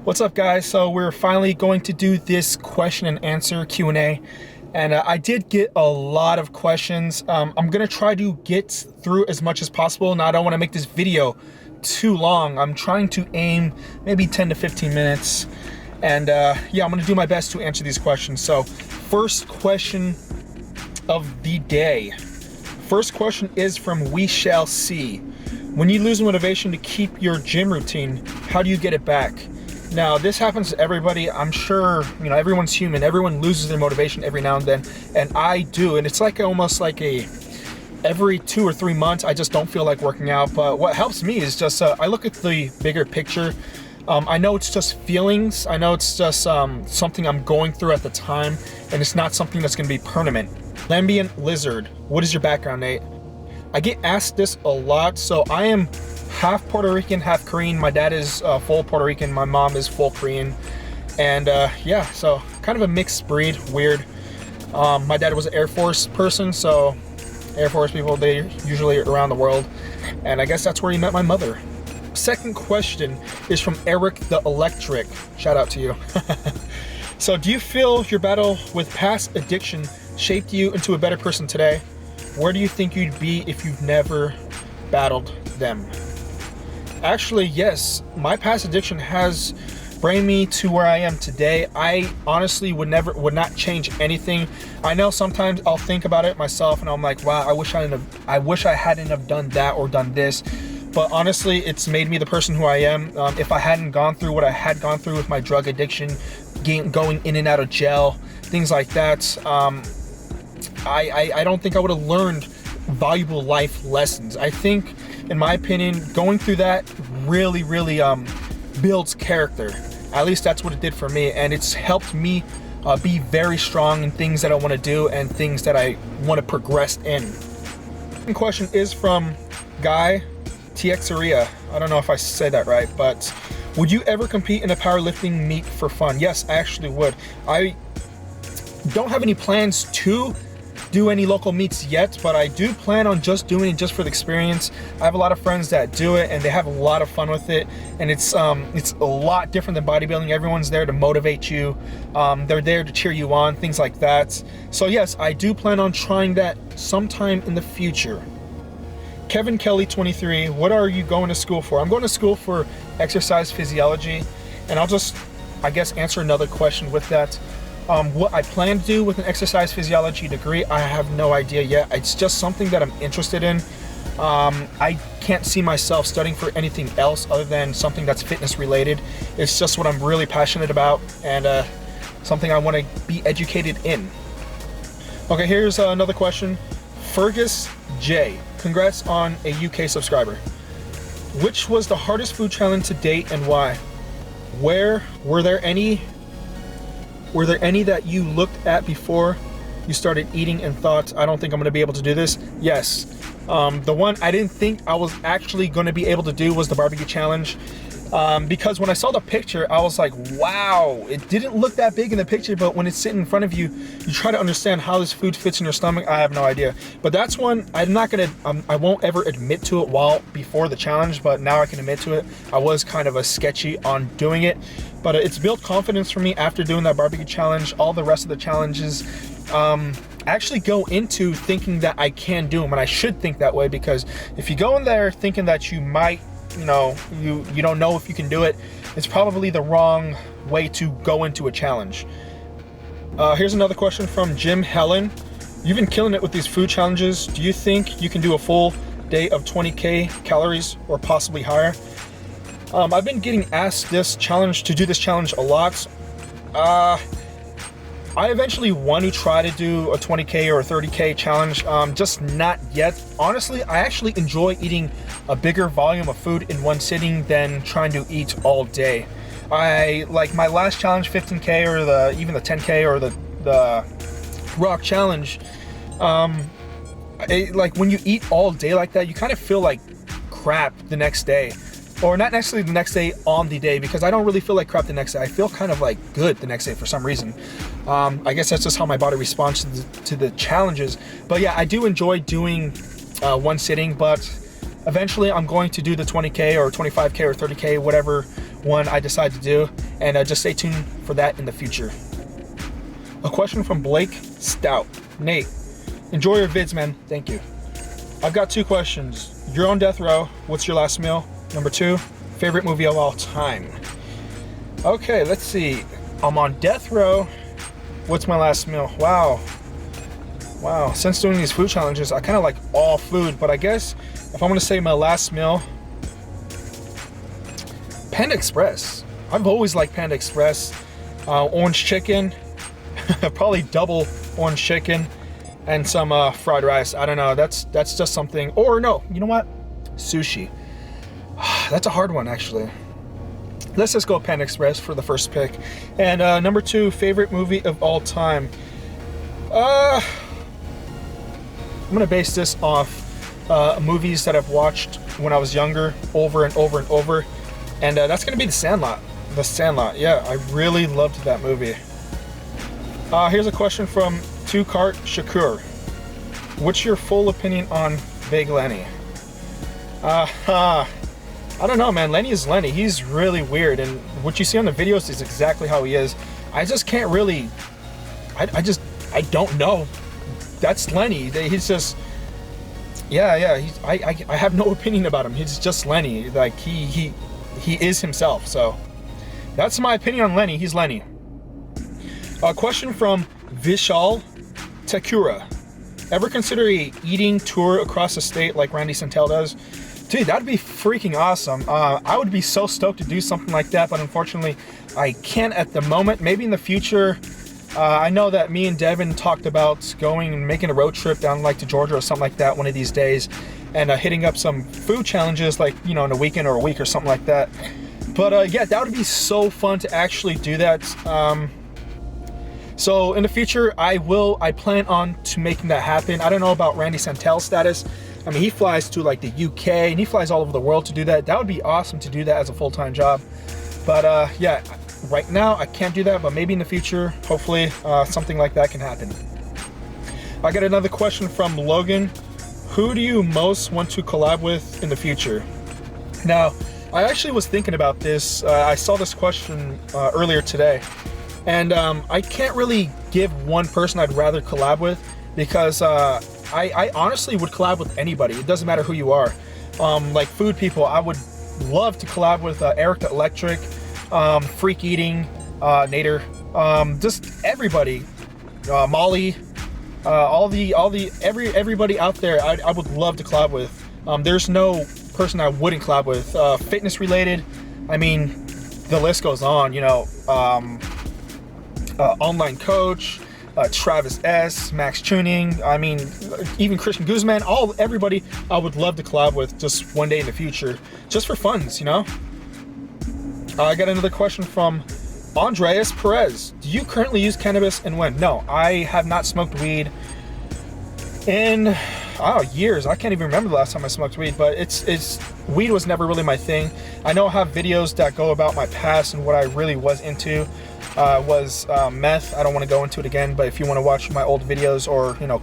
What's up, guys? So we're finally going to do this question and answer Q&A, and I did get a lot of questions. I'm gonna try to get through as much as possible. Now, I don't want to make this video too long. I'm trying to aim maybe 10 to 15 minutes, and yeah, I'm gonna do my best to answer these questions. So first question of the day. First question is from We Shall See. When you lose motivation to keep your gym routine, how do you get it back? Now, this happens to everybody. I'm sure, everyone's human. Everyone loses their motivation every now and then, and I do. And it's like almost like every 2 or 3 months, I just don't feel like working out. But what helps me is just, I look at the bigger picture. I know it's just feelings. I know it's just something I'm going through at the time, and it's not something that's gonna be permanent. Lambian Lizard, what is your background, Nate? I get asked this a lot. So I am half Puerto Rican, half Korean. My dad is full Puerto Rican. My mom is full Korean. And yeah, so kind of a mixed breed, weird. My dad was an Air Force person, so Air Force people, they usually around the world. And I guess that's where he met my mother. Second question is from Eric the Electric. Shout out to you. So do you feel your battle with past addiction shaped you into a better person today? Where do you think you'd be if you've never battled them? Actually, yes, my past addiction has brought me to where I am today. I honestly would not change anything. I know sometimes I'll think about it myself and I'm like, wow, I wish I hadn't have done that or done this. But honestly, it's made me the person who I am. If I hadn't gone through what I had gone through with my drug addiction, going in and out of jail, things like that, I don't think I would have learned valuable life lessons. I think, in my opinion, going through that really builds character. At least that's what it did for me, and it's helped me be very strong in things that I want to do and things that I want to progress in. The question is from Guy Tiexeria. I don't know if I said that right, but would you ever compete in a powerlifting meet for fun? Yes, I actually would. I don't have any plans to do any local meets yet, but I do plan on just doing it just for the experience. I have a lot of friends that do it and they have a lot of fun with it, and it's a lot different than bodybuilding. Everyone's there to motivate you. They're there to cheer you on, things like that. So yes, I do plan on trying that sometime in the future. Kevin Kelly 23, what are you going to school for? I'm going to school for exercise physiology, and I'll just, I guess, answer another question with that. What I plan to do with an exercise physiology degree, I have no idea yet. It's just something that I'm interested in. I can't see myself studying for anything else other than something that's fitness related. It's just what I'm really passionate about, and something I want to be educated in. Okay, here's another question. Fergus J, congrats on a UK subscriber. Which was the hardest food challenge to date and why? Were there any that you looked at before you started eating and thought, I don't think I'm going to be able to do this? Yes. The one I didn't think I was actually going to be able to do was the barbecue challenge. Because when I saw the picture, I was like, wow, it didn't look that big in the picture, but when it's sitting in front of you, you try to understand how this food fits in your stomach. I have no idea. But that's one I'm not going to, I won't ever admit to it before the challenge, but now I can admit to it. I was kind of sketchy on doing it, but it's built confidence for me after doing that barbecue challenge. All the rest of the challenges actually go into thinking that I can do them, and I should think that way, because if you go in there thinking that you might, you don't know if you can do it, it's probably the wrong way to go into a challenge. Here's another question from Jim Helen. You've been killing it with these food challenges. Do you think you can do a full day of 20K calories or possibly higher? I've been getting asked to do this challenge a lot. I eventually want to try to do a 20K or a 30K challenge, just not yet. Honestly, I actually enjoy eating a bigger volume of food in one sitting than trying to eat all day. I like my last challenge, 15K or even the 10K or the rock challenge. Like when you eat all day like that, you kind of feel like crap the next day. Or not necessarily the next day on the day, because I don't really feel like crap the next day. I feel kind of like good the next day for some reason. I guess that's just how my body responds to the challenges. But yeah, I do enjoy doing one sitting, but eventually I'm going to do the 20K or 25K or 30K, whatever one I decide to do, and just stay tuned for that in the future. A question from Blake Stout. Nate, enjoy your vids, man. Thank you. I've got 2 questions. You're on death row. What's your last meal? Number 2, favorite movie of all time. Okay, let's see. I'm on death row. What's my last meal? Wow. Since doing these food challenges, I kind of like all food, but I guess if I'm gonna say my last meal, Panda Express. I've always liked Panda Express. Orange chicken, probably double orange chicken, and some fried rice. I don't know, that's just something. Or no, you know what? Sushi. That's a hard one, actually. Let's just go Panda Express for the first pick. And number 2, favorite movie of all time. I'm gonna base this off movies that I've watched when I was younger, over and over and over. And that's gonna be The Sandlot. The Sandlot, yeah, I really loved that movie. Here's a question from Tukart Shakur. What's your full opinion on Big Lenny? I don't know, man. Lenny is Lenny. He's really weird, and what you see on the videos is exactly how he is. I just can't really, I don't know. That's Lenny. He's just, yeah. I have no opinion about him. He's just Lenny. Like he is himself. So that's my opinion on Lenny. He's Lenny. A question from Vishal Takura. Ever consider a eating tour across the state like Randy Santel does? Dude, that'd be freaking awesome. I would be so stoked to do something like that, but unfortunately, I can't at the moment. Maybe in the future. I know that me and Devin talked about going and making a road trip down like to Georgia or something like that one of these days, and hitting up some food challenges like, you know, in a weekend or a week or something like that. But yeah, that would be so fun to actually do that. So in the future, I plan on to making that happen. I don't know about Randy Santel's status. I mean, he flies to like the UK and he flies all over the world to do that. That would be awesome to do that as a full-time job. But yeah, right now I can't do that, but maybe in the future, hopefully something like that can happen. I got another question from Logan. Who do you most want to collab with in the future? Now, I actually was thinking about this. I saw this question earlier today, and I can't really give one person I'd rather collab with, because I honestly would collab with anybody. It doesn't matter who you are. Like food people, I would love to collab with Eric the Electric, Freak Eating, Nader, just everybody, Molly, everybody out there. I would love to collab with. There's no person I wouldn't collab with. Fitness related, I mean, the list goes on. You know, Online Coach, Travis S, Max Tuning. I mean, even Christian Guzman. Everybody I would love to collab with just one day in the future, just for funs, you know. I got another question from Andreas Perez. Do you currently use cannabis, and when? No, I have not smoked weed in years. I can't even remember the last time I smoked weed, but weed was never really my thing. I know I have videos that go about my past and what I really was into. Was meth. I don't want to go into it again, but if you want to watch my old videos, or you know,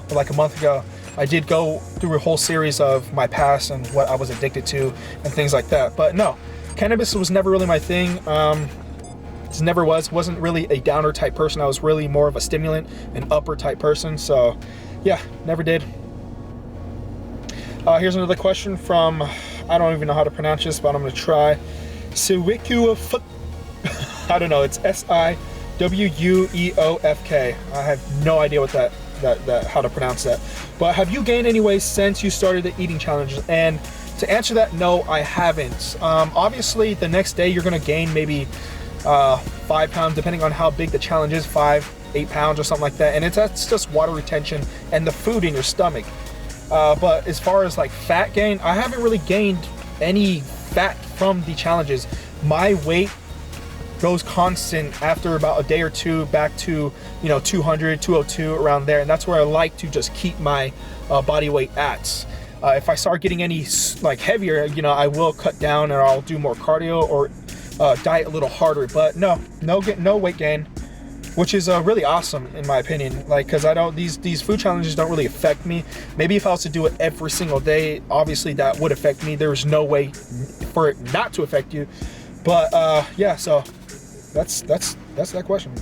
like a month ago, I did go through a whole series of my past and what I was addicted to and things like that. But no, cannabis was never really my thing. It never wasn't really a downer type person. I was really more of a stimulant and upper type person. So yeah, never did. Here's another question from, I don't even know how to pronounce this, but I'm going to try. Siwikuofuk. I don't know. It's SIWUEOFK. I have no idea what that how to pronounce that. But have you gained any weight since you started the eating challenges? And to answer that, no, I haven't. Obviously, the next day you're going to gain maybe 5 pounds, depending on how big the challenge is, 5-8 pounds or something like that. And that's just water retention and the food in your stomach. But as far as like fat gain, I haven't really gained any fat from the challenges. My weight goes constant after about a day or two, back to, you know, 200, 202, around there. And that's where I like to just keep my body weight at. If I start getting any like heavier, you know, I will cut down and I'll do more cardio or diet a little harder. But no weight gain, which is really awesome in my opinion. Like, because I don't, these food challenges don't really affect me. Maybe if I was to do it every single day, obviously that would affect me. There's no way for it not to affect you. But yeah, so that's that question.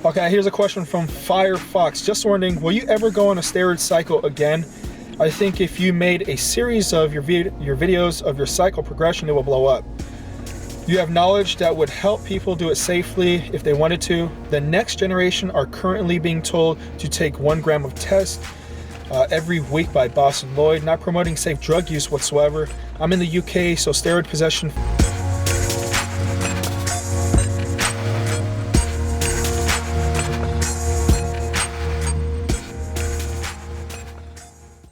Okay, here's a question from Firefox. Just wondering, will you ever go on a steroid cycle again? I think if you made a series of your videos of your cycle progression, it will blow up. You have knowledge that would help people do it safely if they wanted to. The next generation are currently being told to take 1 gram of test every week by Boston Lloyd, not promoting safe drug use whatsoever. I'm in the UK, so steroid possession